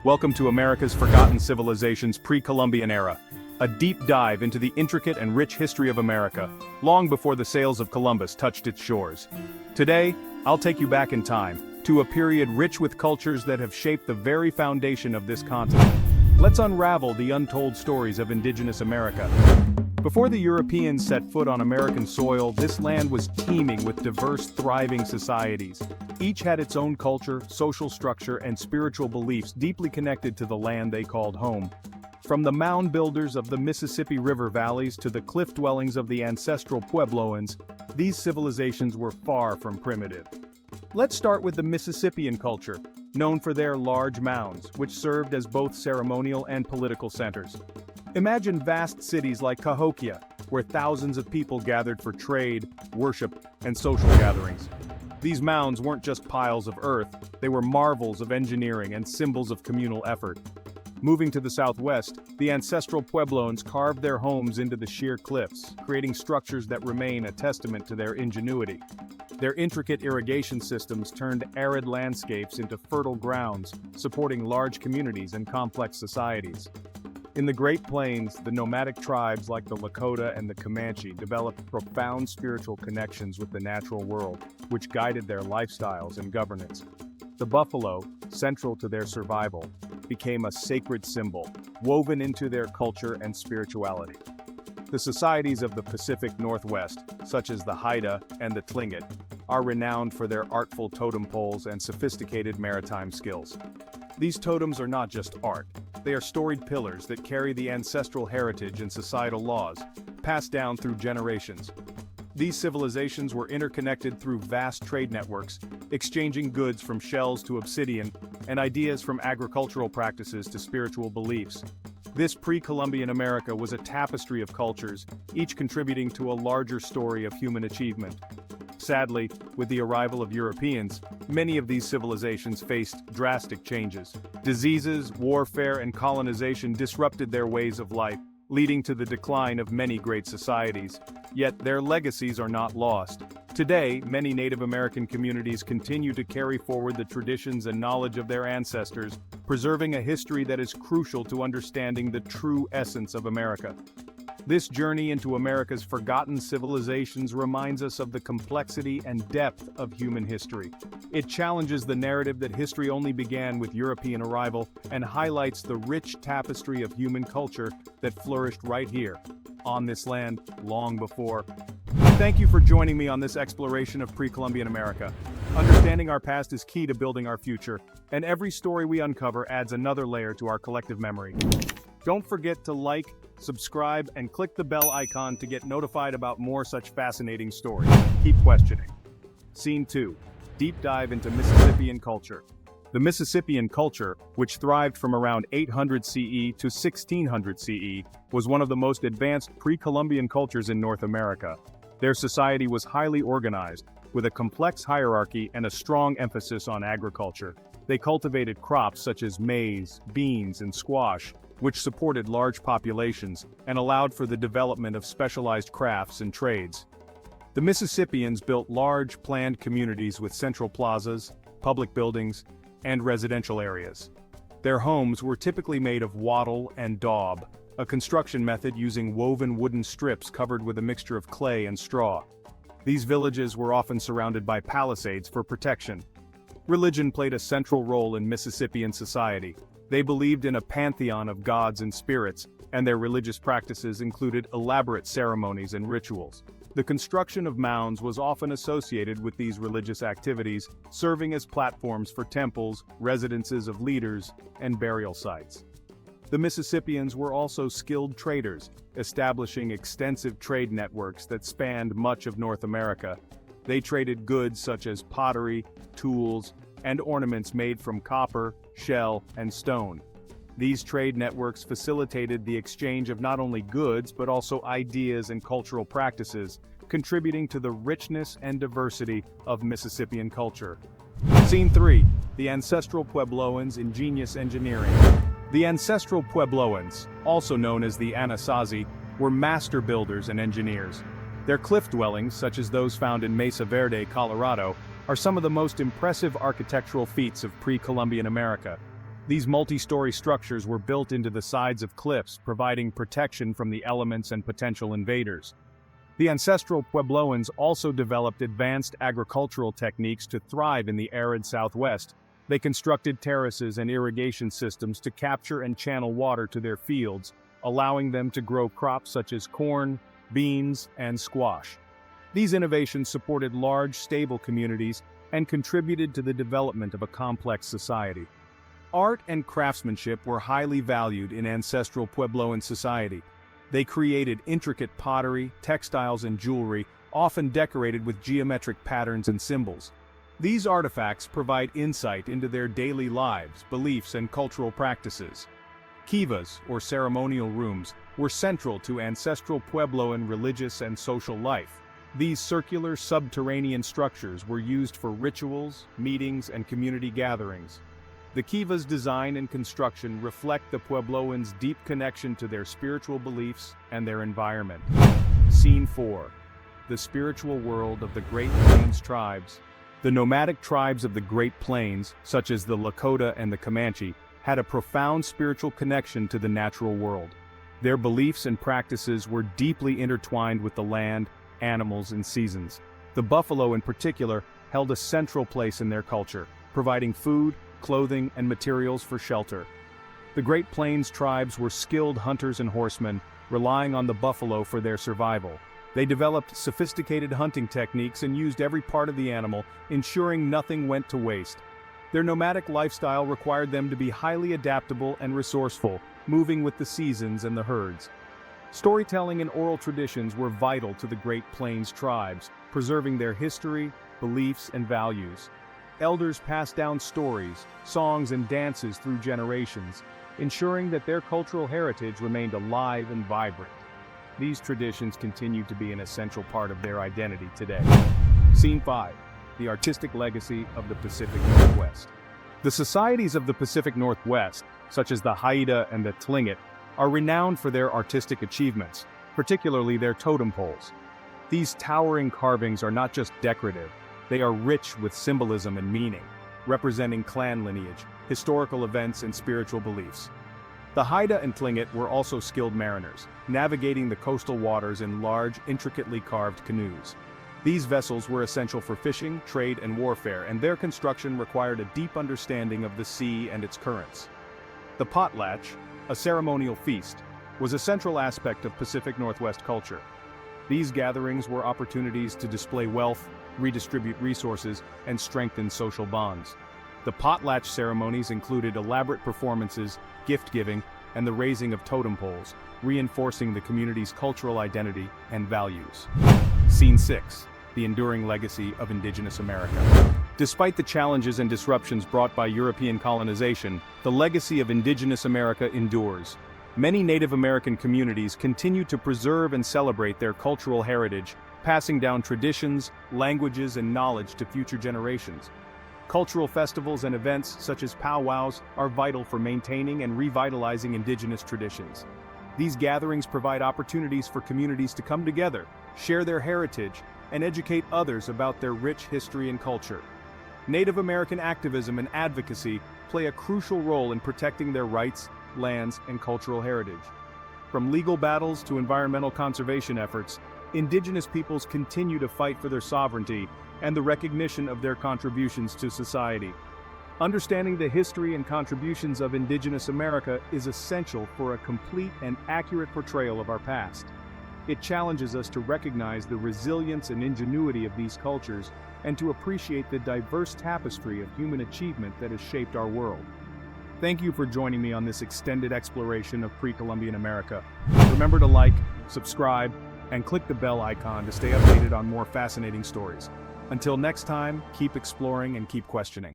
Welcome to America's Forgotten Civilizations Pre-Columbian Era, a deep dive into the intricate and rich history of America, long before the sails of Columbus touched its shores. Today, I'll take you back in time, to a period rich with cultures that have shaped the very foundation of this continent. Let's unravel the untold stories of Indigenous America. Before the Europeans set foot on American soil, this land was teeming with diverse, thriving societies. Each had its own culture, social structure, and spiritual beliefs deeply connected to the land they called home. From the mound builders of the Mississippi River valleys to the cliff dwellings of the ancestral Puebloans, these civilizations were far from primitive. Let's start with the Mississippian culture, known for their large mounds, which served as both ceremonial and political centers. Imagine vast cities like Cahokia, where thousands of people gathered for trade, worship, and social gatherings. These mounds weren't just piles of earth, they were marvels of engineering and symbols of communal effort. Moving to the southwest, the ancestral Puebloans carved their homes into the sheer cliffs, creating structures that remain a testament to their ingenuity. Their intricate irrigation systems turned arid landscapes into fertile grounds, supporting large communities and complex societies. In the Great Plains, the nomadic tribes like the Lakota and the Comanche developed profound spiritual connections with the natural world, which guided their lifestyles and governance. The buffalo, central to their survival, became a sacred symbol, woven into their culture and spirituality. The societies of the Pacific Northwest, such as the Haida and the Tlingit, are renowned for their artful totem poles and sophisticated maritime skills. These totems are not just art. They are storied pillars that carry the ancestral heritage and societal laws, passed down through generations. These civilizations were interconnected through vast trade networks, exchanging goods from shells to obsidian, and ideas from agricultural practices to spiritual beliefs. This pre-Columbian America was a tapestry of cultures, each contributing to a larger story of human achievement. Sadly, with the arrival of Europeans, many of these civilizations faced drastic changes. Diseases, warfare, and colonization disrupted their ways of life, leading to the decline of many great societies. Yet their legacies are not lost. Today, many Native American communities continue to carry forward the traditions and knowledge of their ancestors, preserving a history that is crucial to understanding the true essence of America. This journey into America's forgotten civilizations reminds us of the complexity and depth of human history. It challenges the narrative that history only began with European arrival and highlights the rich tapestry of human culture that flourished right here, on this land, long before. Thank you for joining me on this exploration of pre-Columbian America. Understanding our past is key to building our future, and every story we uncover adds another layer to our collective memory. Don't forget to like, subscribe, and click the bell icon to get notified about more such fascinating stories. Keep questioning. Scene 2. Deep dive into Mississippian culture. The Mississippian culture, which thrived from around 800 CE to 1600 CE, was one of the most advanced pre-Columbian cultures in North America. Their society was highly organized, with a complex hierarchy and a strong emphasis on agriculture. They cultivated crops such as maize, beans, and squash, which supported large populations and allowed for the development of specialized crafts and trades. The Mississippians built large, planned communities with central plazas, public buildings, and residential areas. Their homes were typically made of wattle and daub, a construction method using woven wooden strips covered with a mixture of clay and straw. These villages were often surrounded by palisades for protection. Religion played a central role in Mississippian society. They believed in a pantheon of gods and spirits, and their religious practices included elaborate ceremonies and rituals. The construction of mounds was often associated with these religious activities, serving as platforms for temples, residences of leaders, and burial sites. The Mississippians were also skilled traders, establishing extensive trade networks that spanned much of North America. They traded goods such as pottery, tools, and ornaments made from copper, shell, and stone. These trade networks facilitated the exchange of not only goods but also ideas and cultural practices, contributing to the richness and diversity of Mississippian culture. Scene 3. The ancestral Puebloans' ingenious engineering. The ancestral Puebloans, also known as the Anasazi, were master builders and engineers. Their cliff dwellings, such as those found in Mesa Verde, Colorado, are some of the most impressive architectural feats of pre-Columbian America. These multi-story structures were built into the sides of cliffs, providing protection from the elements and potential invaders. The ancestral Puebloans also developed advanced agricultural techniques to thrive in the arid Southwest. They constructed terraces and irrigation systems to capture and channel water to their fields, allowing them to grow crops such as corn, beans, and squash. These innovations supported large, stable communities and contributed to the development of a complex society. Art and craftsmanship were highly valued in ancestral Puebloan society. They created intricate pottery, textiles, and jewelry, often decorated with geometric patterns and symbols. These artifacts provide insight into their daily lives, beliefs, and cultural practices. Kivas, or ceremonial rooms, were central to ancestral Puebloan religious and social life. These circular, subterranean structures were used for rituals, meetings, and community gatherings. The Kiva's design and construction reflect the Puebloans' deep connection to their spiritual beliefs and their environment. Scene 4. The spiritual world of the Great Plains tribes. The nomadic tribes of the Great Plains, such as the Lakota and the Comanche, had a profound spiritual connection to the natural world. Their beliefs and practices were deeply intertwined with the land, animals, and seasons. The buffalo, in particular, held a central place in their culture, providing food, clothing, and materials for shelter. The Great Plains tribes were skilled hunters and horsemen, relying on the buffalo for their survival. They developed sophisticated hunting techniques and used every part of the animal, ensuring nothing went to waste. Their nomadic lifestyle required them to be highly adaptable and resourceful, moving with the seasons and the herds. Storytelling and oral traditions were vital to the Great Plains tribes, preserving their history, beliefs, and values. Elders passed down stories, songs, and dances through generations, ensuring that their cultural heritage remained alive and vibrant. These traditions continue to be an essential part of their identity today. Scene 5. The artistic legacy of the Pacific Northwest. The societies of the Pacific Northwest, such as the Haida and the Tlingit, are renowned for their artistic achievements, particularly their totem poles. These towering carvings are not just decorative, they are rich with symbolism and meaning, representing clan lineage, historical events, and spiritual beliefs. The Haida and Tlingit were also skilled mariners, navigating the coastal waters in large, intricately carved canoes. These vessels were essential for fishing, trade, and warfare, and their construction required a deep understanding of the sea and its currents. The potlatch, a ceremonial feast, was a central aspect of Pacific Northwest culture. These gatherings were opportunities to display wealth, redistribute resources, and strengthen social bonds. The potlatch ceremonies included elaborate performances, gift-giving, and the raising of totem poles, reinforcing the community's cultural identity and values. Scene 6. The enduring legacy of Indigenous America. Despite the challenges and disruptions brought by European colonization, the legacy of Indigenous America endures. Many Native American communities continue to preserve and celebrate their cultural heritage, passing down traditions, languages, and knowledge to future generations. Cultural festivals and events such as powwows are vital for maintaining and revitalizing Indigenous traditions. These gatherings provide opportunities for communities to come together, share their heritage, and educate others about their rich history and culture. Native American activism and advocacy play a crucial role in protecting their rights, lands, and cultural heritage. From legal battles to environmental conservation efforts, Indigenous peoples continue to fight for their sovereignty and the recognition of their contributions to society. Understanding the history and contributions of Indigenous America is essential for a complete and accurate portrayal of our past. It challenges us to recognize the resilience and ingenuity of these cultures and to appreciate the diverse tapestry of human achievement that has shaped our world. Thank you for joining me on this extended exploration of pre-Columbian America. Remember to like, subscribe, and click the bell icon to stay updated on more fascinating stories. Until next time, keep exploring and keep questioning.